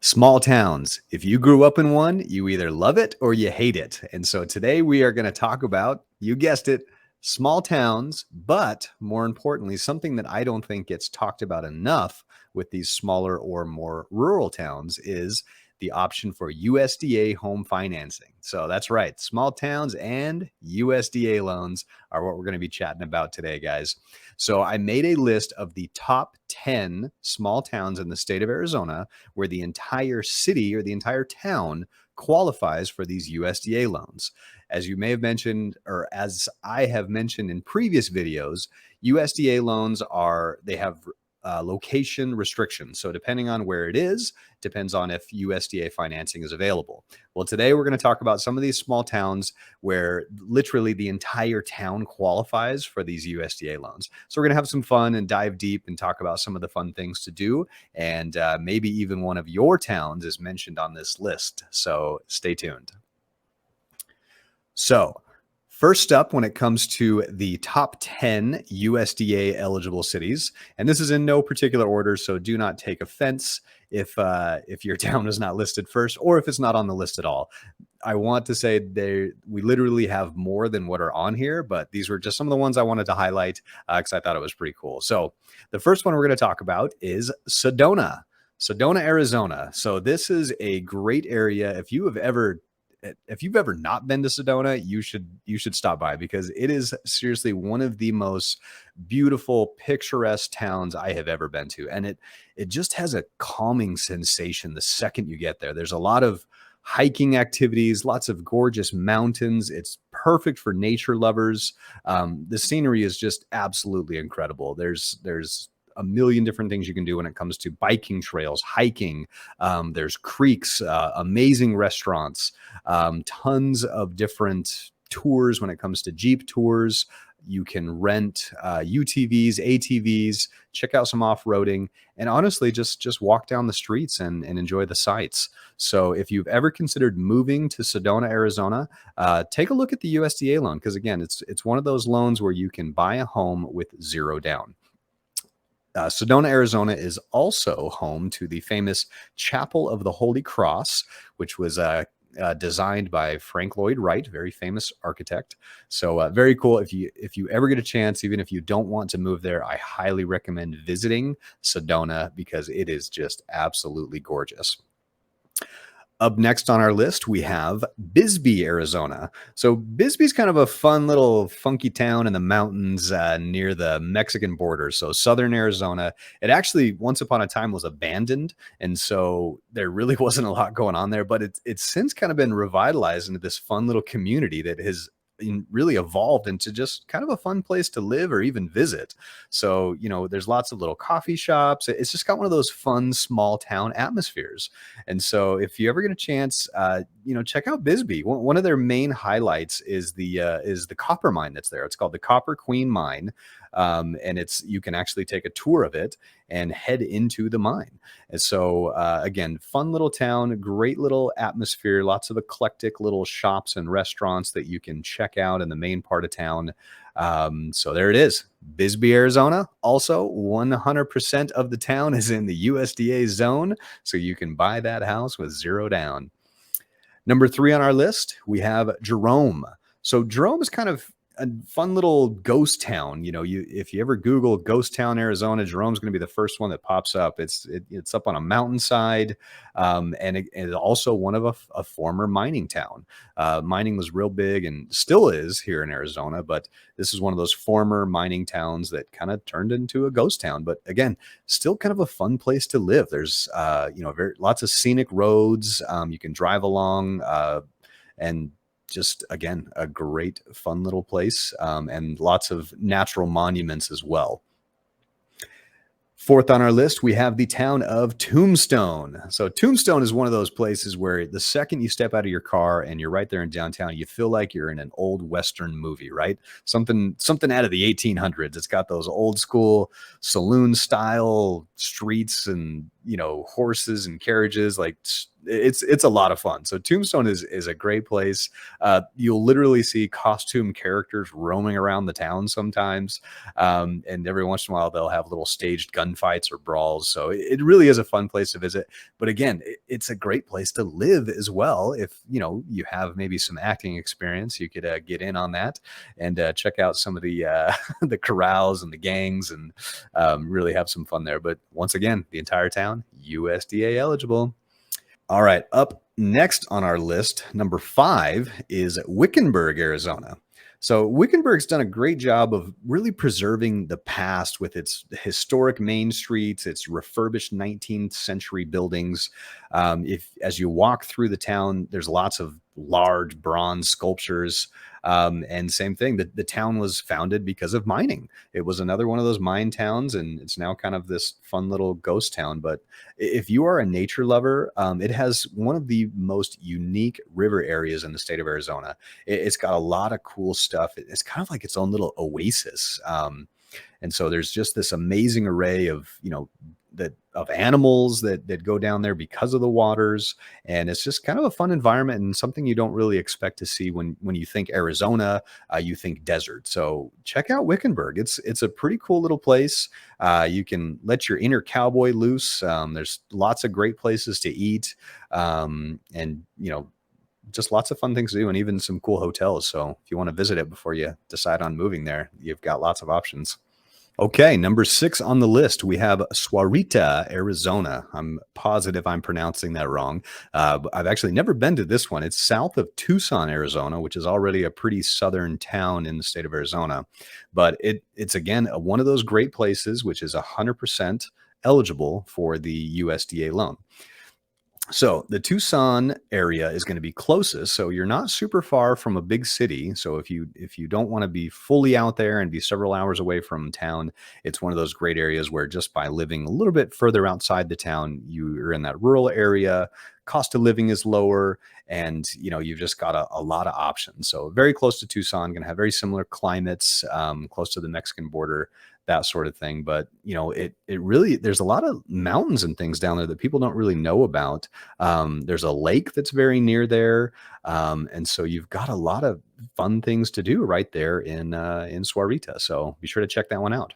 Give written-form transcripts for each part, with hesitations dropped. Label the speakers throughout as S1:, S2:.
S1: Small towns. If you grew up in one, you either love it or you hate it. And so today we are going to talk about, you guessed it, small towns, but more importantly, something that I don't think gets talked about enough with these smaller or more rural towns is the option for USDA home financing. So that's right. Small towns and USDA loans are what we're going to be chatting about today, guys. So I made a list of the top 10 small towns in the state of Arizona where the entire city or the entire town qualifies for these USDA loans. As you may have mentioned, or as I have mentioned in previous videos, USDA loans they have location restrictions. So depending on where it is, depends on if USDA financing is available. Well, today we're going to talk about some of these small towns where literally the entire town qualifies for these USDA loans. So we're going to have some fun and dive deep and talk about some of the fun things to do. And maybe even one of your towns is mentioned on this list. So stay tuned. So first up, when it comes to the top 10 USDA eligible cities, and this is in no particular order, so do not take offense if your town is not listed first or if it's not on the list at all. I want to say we literally have more than what are on here, but these were just some of the ones I wanted to highlight because I thought it was pretty cool. So the first one we're going to talk about is Sedona, Arizona. So this is a great area. If you've ever not been to Sedona, you should stop by because it is seriously one of the most beautiful, picturesque towns I have ever been to. And it just has a calming sensation the second you get there. There's a lot of hiking activities, lots of gorgeous mountains. It's perfect for nature lovers. The scenery is just absolutely incredible. There's a million different things you can do when it comes to biking trails, hiking. There's creeks, amazing restaurants, tons of different tours when it comes to Jeep tours. You can rent UTVs, ATVs, check out some off-roading, and honestly, just walk down the streets and enjoy the sights. So if you've ever considered moving to Sedona, Arizona, take a look at the USDA loan because, again, it's one of those loans where you can buy a home with zero down. Sedona, Arizona is also home to the famous Chapel of the Holy Cross, which was designed by Frank Lloyd Wright, very famous architect. So very cool. If you ever get a chance, even if you don't want to move there, I highly recommend visiting Sedona because it is just absolutely gorgeous. Up next on our list, we have Bisbee, Arizona. So Bisbee's kind of a fun little funky town in the mountains near the Mexican border. So southern Arizona. It actually once upon a time was abandoned. And so there really wasn't a lot going on there, but it's since kind of been revitalized into this fun little community that has really evolved into just kind of a fun place to live or even visit. So, there's lots of little coffee shops. It's just got one of those fun small town atmospheres. And so if you ever get a chance, check out Bisbee. One of their main highlights is the copper mine that's there. It's called the Copper Queen Mine. And you can actually take a tour of it and head into the mine. And so, again, fun little town, great little atmosphere, lots of eclectic little shops and restaurants that you can check out in the main part of town. So there it is, Bisbee, Arizona. Also, 100% of the town is in the USDA zone, so you can buy that house with zero down. Number 3 on our list, we have Jerome. So Jerome is kind of a fun little ghost town. If you ever Google ghost town Arizona, Jerome's going to be the first one that pops up. It's up on a mountainside, and it's also one of a former mining town. Mining was real big and still is here in Arizona, but this is one of those former mining towns that kind of turned into a ghost town. But again, still kind of a fun place to live. There's lots of scenic roads you can drive along, and just, again, a great, fun little place, and lots of natural monuments as well. 4th on our list, we have the town of Tombstone. So Tombstone is one of those places where the second you step out of your car and you're right there in downtown, you feel like you're in an old Western movie, right? Something out of the 1800s. It's got those old school saloon style streets and horses and carriages. Like it's a lot of fun. So Tombstone is a great place. You'll literally see costume characters roaming around the town sometimes, and every once in a while they'll have little staged gunfights or brawls. So it really is a fun place to visit. But again, it's a great place to live as well. If you have maybe some acting experience, you could get in on that and check out some of the the corrals and the gangs, and really have some fun there. But once again, the entire town USDA eligible. All right, up next on our list, number 5 is Wickenburg, Arizona. So Wickenburg's done a great job of really preserving the past with its historic main streets, its refurbished 19th century buildings. If as you walk through the town, there's lots of large bronze sculptures. And same thing, the town was founded because of mining. It was another one of those mine towns, and it's now kind of this fun little ghost town. But if you are a nature lover, it has one of the most unique river areas in the state of Arizona. It's got a lot of cool stuff. It's kind of like its own little oasis. And so there's just this amazing array of, that of animals that go down there because of the waters. And it's just kind of a fun environment and something you don't really expect to see when you think Arizona, you think desert. So check out Wickenburg. It's a pretty cool little place. You can let your inner cowboy loose. There's lots of great places to eat. And just lots of fun things to do, and even some cool hotels. So if you want to visit it before you decide on moving there, you've got lots of options. Okay, number 6 on the list, we have Sahuarita, Arizona. I'm positive I'm pronouncing that wrong. But I've actually never been to this one. It's south of Tucson, Arizona, which is already a pretty southern town in the state of Arizona. But it's again one of those great places which is 100% eligible for the USDA loan. So the Tucson area is going to be closest. So you're not super far from a big city. So if you don't want to be fully out there and be several hours away from town, it's one of those great areas where just by living a little bit further outside the town, you're in that rural area. Cost of living is lower, and you've just got a lot of options. So very close to Tucson, going to have very similar climates, close to the Mexican border, that sort of thing. But it really, there's a lot of mountains and things down there that people don't really know about. There's a lake that's very near there, and so you've got a lot of fun things to do right there in Sahuarita. So be sure to check that one out.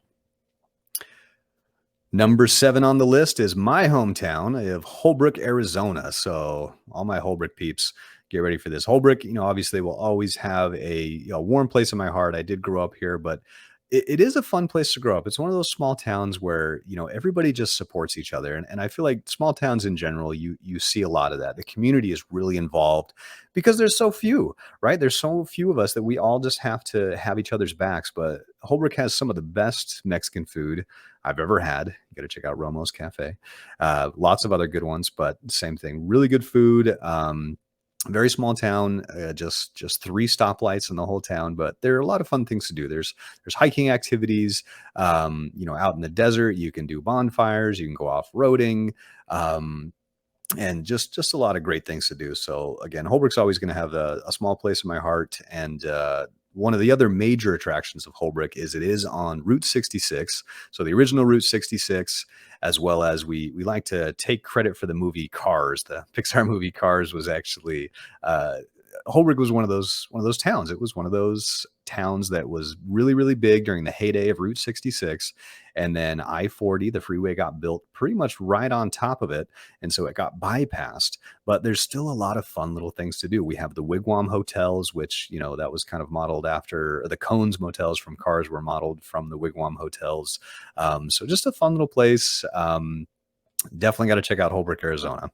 S1: Number 7 on the list is my hometown of Holbrook, Arizona. So all my Holbrook peeps, get ready for this. Holbrook, obviously will always have a warm place in my heart. I did grow up here, but it is a fun place to grow up. It's one of those small towns where, everybody just supports each other. And I feel like small towns in general, you see a lot of that. The community is really involved because there's so few, right? There's so few of us that we all just have to have each other's backs. But Holbrook has some of the best Mexican food I've ever had. You got to check out Romo's Cafe. Lots of other good ones, but same thing. Really good food. Very small town, just 3 stoplights in the whole town, but there are a lot of fun things to do. There's hiking activities, out in the desert. You can do bonfires, you can go off roading, and just a lot of great things to do. So again, Holbrook's always going to have a small place in my heart. And one of the other major attractions of Holbrook is it is on Route 66. So the original Route 66, as well as we like to take credit for the movie Cars. The Pixar movie Cars was actually Holbrook was one of those towns. It was one of those towns that was really, really big during the heyday of Route 66. And then I-40, the freeway, got built pretty much right on top of it. And so it got bypassed. But there's still a lot of fun little things to do. We have the Wigwam hotels, which, that was kind of modeled after the Cones motels from Cars were modeled from the Wigwam hotels. So just a fun little place. Definitely got to check out Holbrook, Arizona.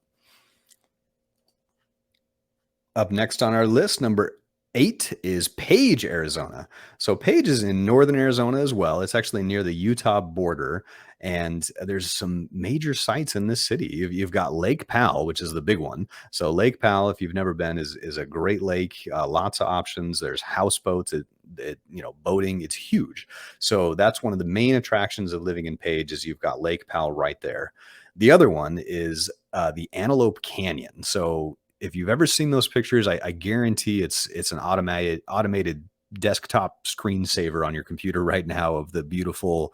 S1: Up next on our list, number 8 is Page, Arizona. So Page is in northern Arizona as well. It's actually near the Utah border, and there's some major sites in this city. You've got Lake Powell, which is the big one. So Lake Powell, if you've never been, is a great lake. Lots of options. There's houseboats. Boating. It's huge. So that's one of the main attractions of living in Page is you've got Lake Powell right there. The other one is the Antelope Canyon. So if you've ever seen those pictures, I guarantee it's an automated desktop screensaver on your computer right now of the beautiful,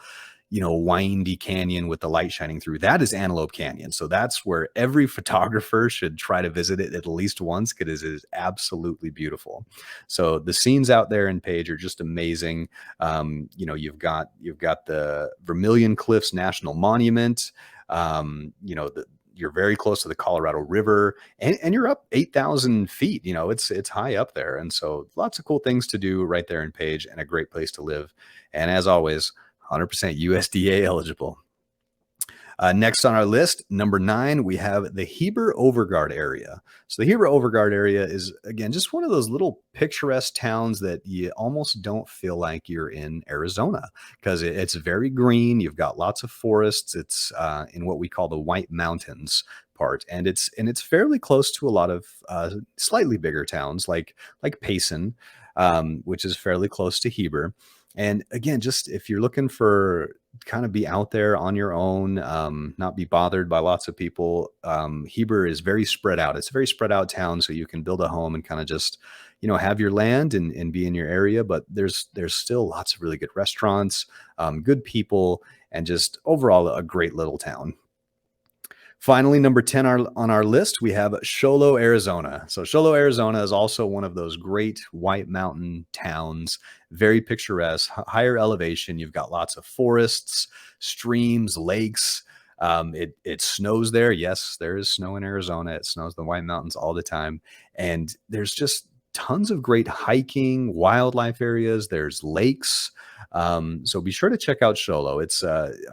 S1: windy canyon with the light shining through. That is Antelope Canyon. So that's where every photographer should try to visit it at least once because it is absolutely beautiful. So the scenes out there in Page are just amazing. You've got the Vermilion Cliffs National Monument. You're very close to the Colorado River, and you're up 8,000 feet. It's high up there. And so lots of cool things to do right there in Page, and a great place to live. And as always, 100% USDA eligible. Next on our list, number 9, we have the Heber Overguard area. So the Heber Overguard area is, again, just one of those little picturesque towns that you almost don't feel like you're in Arizona because it's very green. You've got lots of forests. It's in what we call the White Mountains part, and it's fairly close to a lot of slightly bigger towns like Payson, which is fairly close to Heber. And again, just if you're looking for kind of be out there on your own, not be bothered by lots of people, Heber is very spread out. It's a very spread out town, so you can build a home and kind of just, have your land and be in your area. But there's still lots of really good restaurants, good people, and just overall a great little town. Finally, number 10 on our list, we have Show Low, Arizona. So Show Low, Arizona is also one of those great White Mountain towns, very picturesque, higher elevation. You've got lots of forests, streams, lakes. It snows there. Yes, there is snow in Arizona. It snows in the White Mountains all the time. And there's just tons of great hiking, wildlife areas. There's lakes. So be sure to check out Show Low.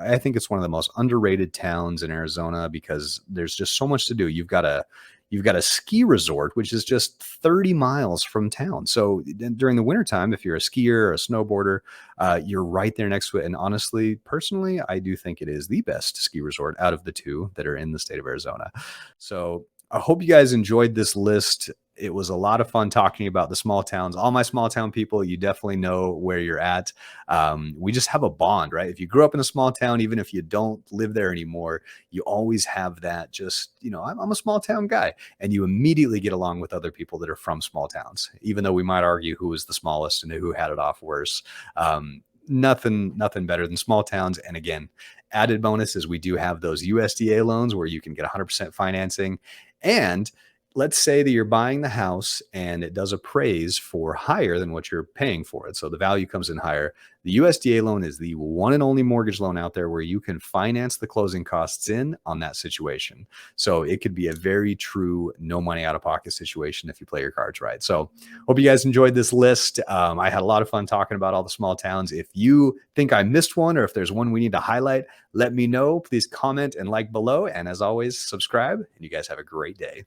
S1: I think it's one of the most underrated towns in Arizona because there's just so much to do. You've got a ski resort, which is just 30 miles from town. So during the wintertime, if you're a skier or a snowboarder, you're right there next to it. And honestly, personally, I do think it is the best ski resort out of the two that are in the state of Arizona. So I hope you guys enjoyed this list. It was a lot of fun talking about the small towns. All my small town people, you definitely know where you're at. We just have a bond, right? If you grew up in a small town, even if you don't live there anymore, you always have that just, I'm a small town guy. And you immediately get along with other people that are from small towns, even though we might argue who was the smallest and who had it off worse. Nothing better than small towns. And again, added bonus is we do have those USDA loans where you can get 100% financing. And let's say that you're buying the house and it does appraise for higher than what you're paying for it. So the value comes in higher. The USDA loan is the one and only mortgage loan out there where you can finance the closing costs in on that situation. So it could be a very true no money out of pocket situation if you play your cards right. So hope you guys enjoyed this list. I had a lot of fun talking about all the small towns. If you think I missed one or if there's one we need to highlight, let me know. Please comment and like below. And as always, subscribe, and you guys have a great day.